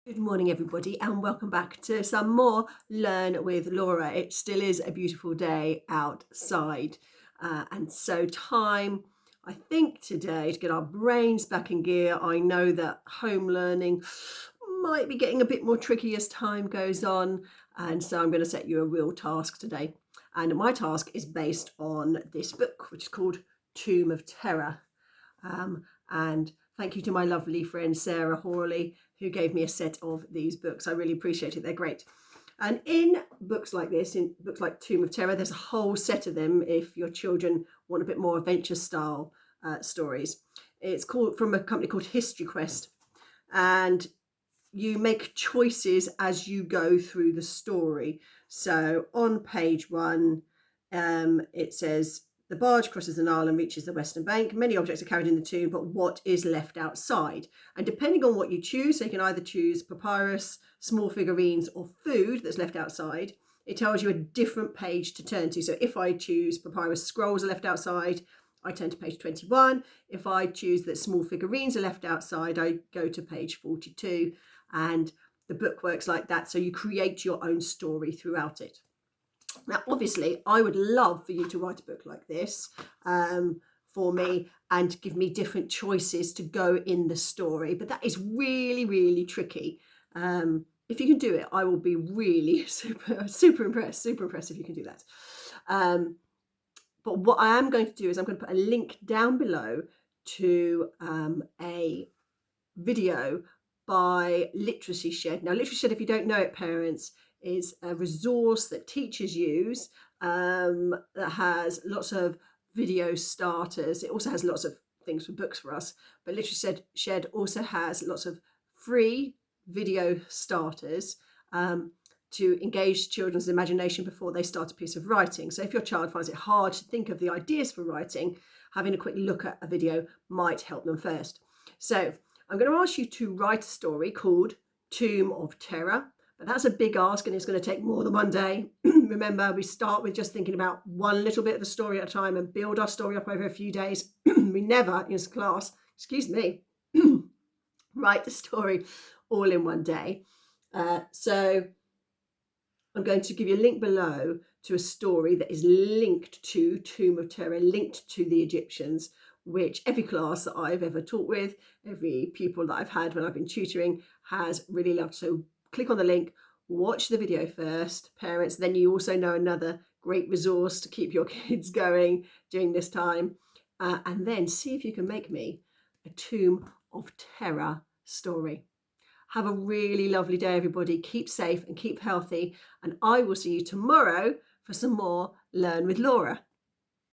Good morning, everybody, and welcome back to some more Learn with Laura. It still is a beautiful day outside, and so time, I think, today to get our brains back in gear. I know that home learning might be getting a bit more tricky as time goes on, and so I'm going to set you a real task today. And my task is based on this book, which is called Tomb of Terror. And thank you to my lovely friend Sarah Hawley, who gave me a set of these books. I really appreciate it. They're great. And in books like this, in books like Tomb of Terror, there's a whole set of them if your children want a bit more adventure style stories. It's called from a company called History Quest. And you make choices as you go through the story. So on page one, it says, the barge crosses the Nile and reaches the western bank. Many objects are carried in the tomb, but what is left outside? And depending on what you choose, so you can either choose papyrus, small figurines, or food that's left outside, it tells you a different page to turn to. So if I choose papyrus, scrolls are left outside, I turn to page 21. If I choose that small figurines are left outside, I go to page 42. And the book works like that. So you create your own story throughout it. Now, obviously, I would love for you to write a book like this for me and give me different choices to go in the story. But that is really, really tricky. If you can do it, I will be really super impressed if you can do that. But what I am going to do is I'm going to put a link down below to a video by Literacy Shed. Now, Literacy Shed, if you don't know it, parents, is a resource that teachers use that has lots of video starters. It also has lots of things for books for us, but Literacy Shed also has lots of free video starters to engage children's imagination before they start a piece of writing. So if your child finds it hard to think of the ideas for writing, having a quick look at a video might help them first. So I'm going to ask you to write a story called Tomb of Terror, but that's a big ask and it's going to take more than one day. Remember, we start with just thinking about one little bit of the story at a time and build our story up over a few days. We never, in this class, write the story all in one day. So I'm going to give you a link below to a story that is linked to Tomb of Terror, linked to the Egyptians, which every class that I've ever taught with, every pupil that I've had when I've been tutoring has really loved. So click on the link, watch the video first, parents, then you also know another great resource to keep your kids going during this time. And then see if you can make me a Tomb of Terror story. Have a really lovely day, everybody. Keep safe and keep healthy. And I will see you tomorrow for some more Learn with Laura.